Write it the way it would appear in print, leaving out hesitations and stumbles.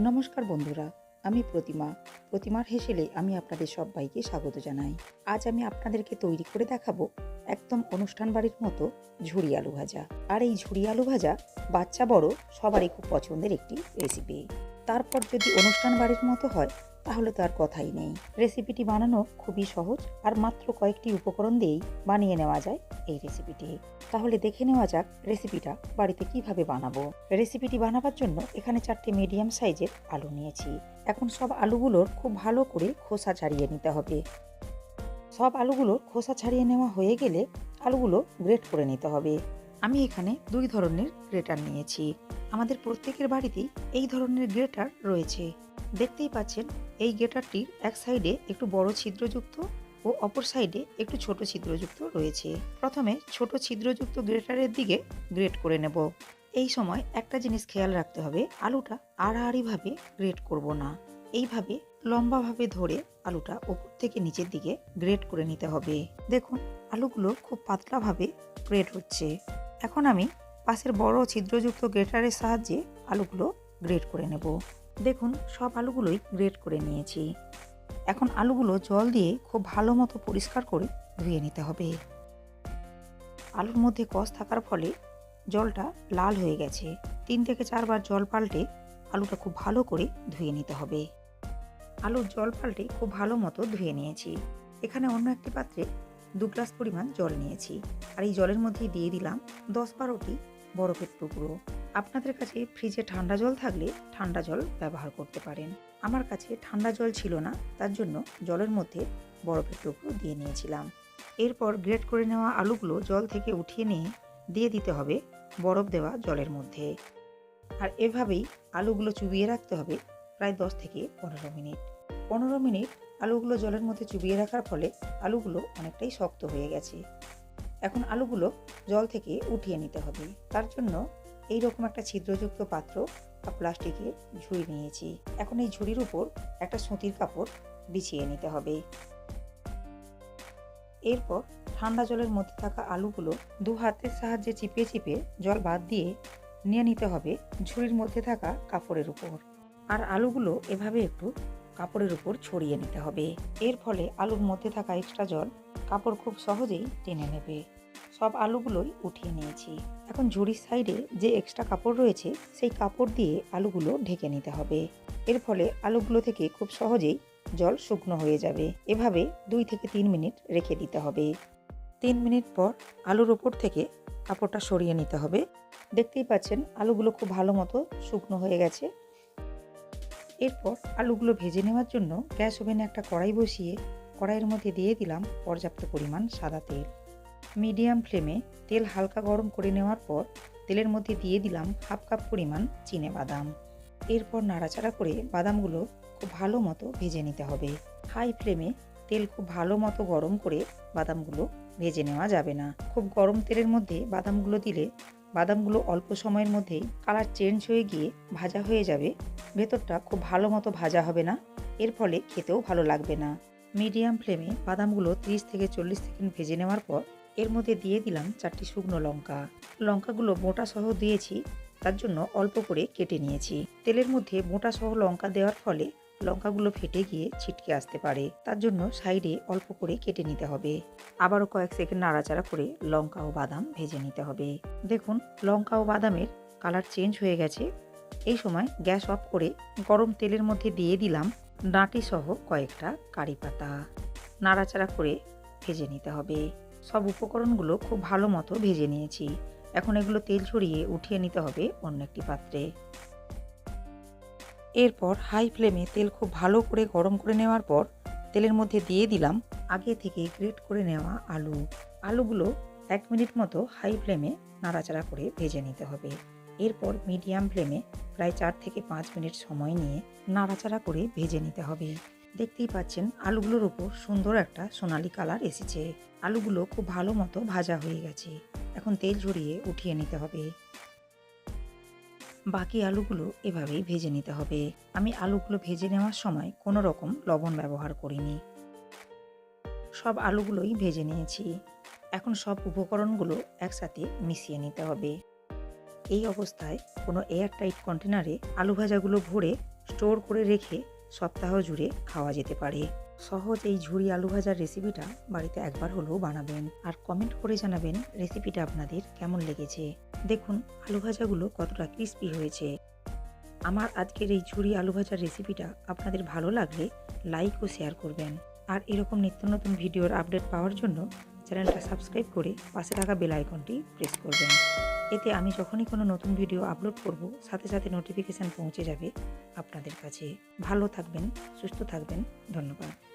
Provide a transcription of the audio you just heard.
নমস্কার বন্ধুরা, আমি প্রতিমার হেসেলে আমি আপনাদের সবাইকে স্বাগত জানাই। আজ আমি আপনাদেরকে তৈরি করে দেখাবো একদম অনুষ্ঠান বাড়ির মতো ঝুরি আলু ভাজা। আর এই ঝুরি আলু ভাজা বাচ্চা বড় সবারই খুব পছন্দের একটি রেসিপি। তারপর যদি অনুষ্ঠান বাড়ির মতো হয় তাহলে তো আর কথাই নেই। রেসিপিটি বানানো খুবই সহজ আর মাত্র কয়েকটি উপকরণ দিয়েই বানিয়ে নেওয়া যায় এই রেসিপিটি। তাহলে দেখে নেওয়া যাক রেসিপিটা বাড়িতে কিভাবে বানাবো। রেসিপিটি বানাবার জন্য এখানে 4টে মিডিয়াম সাইজের আলু নিয়েছি। এখন সব আলুগুলোর খুব ভালো করে খোসা ছাড়িয়ে নিতে হবে। সব আলুগুলোর খোসা ছাড়িয়ে নেওয়া হয়ে গেলে আলুগুলো গ্রেট করে নিতে হবে। আমি এখানে 2 ধরনের গ্রেটার নিয়েছি। আমাদের প্রত্যেকের বাড়িতেই এই ধরনের গ্রেটার রয়েছে। দেখতেই পাচ্ছেন এই গ্রেটারটির এক সাইডে একটু বড় ছিদ্রযুক্ত ও অপর সাইডে একটু ছোট ছিদ্রযুক্ত রয়েছে। প্রথমে ছোট ছিদ্রযুক্ত গ্রেটারের দিকে গ্রেট করে নেব। এই সময় একটা জিনিস খেয়াল রাখতে হবে, আলুটা আড়াআড়িভাবে গ্রেট করব না, এইভাবে লম্বাভাবে ধরে আলুটা উপর থেকে নিচের দিকে গ্রেট করে নিতে হবে। দেখুন আলুগুলো খুব পাতলাভাবে গ্রেট হচ্ছে। এখন আমি পাশের বড় ছিদ্রযুক্ত গ্রেটারের সাহায্যে আলুগুলো গ্রেট করে নেব। দেখুন সব আলুগুলোই গ্রেট করে নিয়েছি। এখন আলুগুলো জল দিয়ে খুব ভালো মতো পরিষ্কার করে ধুয়ে নিতে হবে। আলুর মধ্যে কষ থাকার ফলে জলটা লাল হয়ে গেছে। 3 থেকে 4 বার জল পাল্টে আলুটা খুব ভালো করে ধুয়ে নিতে হবে। আলুর জল পাল্টে খুব ভালো মতো ধুয়ে নিয়েছি। এখানে অন্য একটি পাত্রে 2 গ্লাস পরিমাণ জল নিয়েছি। আর এই জলের মধ্যে দিয়ে দিলাম 10-12টি বরফের টুকরো। আপনাদের কাছে ফ্রিজে ঠান্ডা জল থাকলে ঠান্ডা জল ব্যবহার করতে পারেন। আমার কাছে ঠান্ডা জল ছিল না, তার জন্য জলের মধ্যে বরফের টুকরো দিয়ে নিয়েছিলাম। এরপর গ্রেট করে নেওয়া আলুগুলো জল থেকে উঠিয়ে নিয়ে দিয়ে দিতে হবে বরফ দেওয়া জলের মধ্যে। আর এভাবেই আলুগুলো চুবিয়ে রাখতে হবে প্রায় 10 থেকে 15 মিনিট। 15 মিনিট আলুগুলো জলের মধ্যে চুবিয়ে রাখার ফলে আলুগুলো অনেকটাই শক্ত হয়ে গেছে। এখন আলুগুলো জল থেকে উঠিয়ে নিতে হবে। তার জন্য এইরকম একটা ছিদ্রযুক্ত পাত্র বা প্লাস্টিকের ঝুড়ি নিয়েছি। এখন এই ঝুড়ির উপর একটা সুতির কাপড় বিছিয়ে নিতে হবে। এরপর ঠান্ডা জলের মধ্যে থাকা আলুগুলো 2 হাতের সাহায্যে চিপে চিপে জল বাদ দিয়ে নিয়ে নিতে হবে ঝুড়ির মধ্যে থাকা কাপড়ের উপর। আর আলুগুলো এভাবে একটু কাপড়ের উপর ছড়িয়ে নিতে হবে। এর ফলে আলুর মধ্যে থাকা এক্সট্রা জল কাপড় খুব সহজেই টেনে নেবে। সব আলুগুলোই উঠিয়ে নিয়েছি। এখন ঝুড়ির সাইডে যে এক্সট্রা কাপড় রয়েছে সেই কাপড় দিয়ে আলুগুলো ঢেকে নিতে হবে। এর ফলে আলুগুলো থেকে খুব সহজেই জল শুকনো হয়ে যাবে। এভাবে 2 থেকে 3 মিনিট রেখে দিতে হবে। 3 মিনিট পর আলুর ওপর থেকে কাপড়টা সরিয়ে নিতে হবে। দেখতেই পাচ্ছেন আলুগুলো খুব ভালো মতো শুকনো হয়ে গেছে। এরপর আলুগুলো ভেজে নেওয়ার জন্য গ্যাস ওভেনে একটা কড়াই বসিয়ে কড়াইয়ের মধ্যে দিয়ে দিলাম পর্যাপ্ত পরিমাণ সাদা তেল। মিডিয়াম ফ্লেমে তেল হালকা গরম করে নেওয়ার পর তেলের মধ্যে দিয়ে দিলাম 1/2 কাপ পরিমাণ চিনেবাদাম। এরপর নাড়াচাড়া করে বাদামগুলো খুব ভালো মতো ভেজে নিতে হবে। হাই ফ্লেমে তেল খুব ভালো মতো গরম করে বাদামগুলো ভেজে নেওয়া যাবে না। খুব গরম তেলের মধ্যে বাদামগুলো দিলে বাদামগুলো অল্প সময়ের মধ্যেই কালার চেঞ্জ হয়ে গিয়ে ভাজা হয়ে যাবে। ভেতরটা খুব ভালো মতো ভাজা হবে না, এর ফলে খেতেও ভালো লাগবে না। মিডিয়াম ফ্লেমে বাদামগুলো 30 থেকে 40 সেকেন্ড ভেজে নেওয়ার পর এর মধ্যে দিয়ে দিলাম 4টি শুকনো লঙ্কা। লঙ্কাগুলো বোটা সহ দিয়েছি, তার জন্য অল্প করে কেটে নিয়েছি। তেলের মধ্যে বোটা সহ লঙ্কা দেওয়ার ফলে লঙ্কাগুলো ফেটে গিয়ে ছিটকে আসতে পারে, তার জন্য সাইডে অল্প করে কেটে নিতে হবে। আবারও কয়েক সেকেন্ড নাড়াচাড়া করে লঙ্কা ও বাদাম ভেজে নিতে হবে। দেখুন লঙ্কা ও বাদামের কালার চেঞ্জ হয়ে গেছে। এই সময় গ্যাস অফ করে গরম তেলের মধ্যে দিয়ে দিলাম ডাঁটি সহ কয়েকটা কারি পাতা। নাড়াচাড়া করে ভেজে নিতে হবে। সব উপকরণগুলো খুব ভালো মতো ভেজে নিয়েছি। এখন এগুলো তেল ছড়িয়ে উঠিয়ে নিতে হবে অন্য একটি পাত্রে। এরপর হাই ফ্লেমে তেল খুব ভালো করে গরম করে নেওয়ার পর তেলের মধ্যে দিয়ে দিলাম আগে থেকে গ্রেট করে নেওয়া আলু। আলুগুলো 1 মিনিট মতো হাই ফ্লেমে নাড়াচাড়া করে ভেজে নিতে হবে। এরপর মিডিয়াম ফ্লেমে প্রায় 4 থেকে 5 মিনিট সময় নিয়ে নাড়াচাড়া করে ভেজে নিতে হবে। দেখতেই পাচ্ছেন আলুগুলোর উপর সুন্দর একটা সোনালি কালার এসেছে। আলুগুলো খুব ভালো মতো ভাজা হয়ে গেছে। এখন তেল ঝরিয়ে উঠিয়ে নিতে হবে। বাকি আলুগুলো এভাবেই ভেজে নিতে হবে। আমি আলুগুলো ভেজে নেওয়ার সময় কোনো রকম লবণ ব্যবহার করিনি। সব আলুগুলোই ভেজে নিয়েছি। এখন সব উপকরণগুলো একসাথে মিশিয়ে নিতে হবে। এই অবস্থায় কোনো এয়ারটাইট কন্টেনারে আলু ভাজাগুলো ভরে স্টোর করে রেখে সপ্তাহ জুড়ে খাওয়া যেতে পারে। সহজ এই ঝুরি আলু ভাজার রেসিপিটা বাড়িতে একবার হলেও বানাবেন আর কমেন্ট করে জানাবেন রেসিপিটা আপনাদের কেমন লেগেছে। দেখুন আলু ভাজাগুলো কতটা ক্রিস্পি হয়েছে। আমার আজকের এই ঝুরি আলু ভাজার রেসিপিটা আপনাদের ভালো লাগলে লাইক ও শেয়ার করবেন। আর এরকম নিত্য নতুন ভিডিওর আপডেট পাওয়ার জন্য চ্যানেলটা সাবস্ক্রাইব করে পাশে থাকা বেল আইকনটি প্রেস করবেন। এতে আমি যখনই কোনো নতুন ভিডিও আপলোড করব সাথে সাথে নোটিফিকেশান পৌঁছে যাবে আপনাদের কাছে। ভালো থাকবেন, সুস্থ থাকবেন। ধন্যবাদ।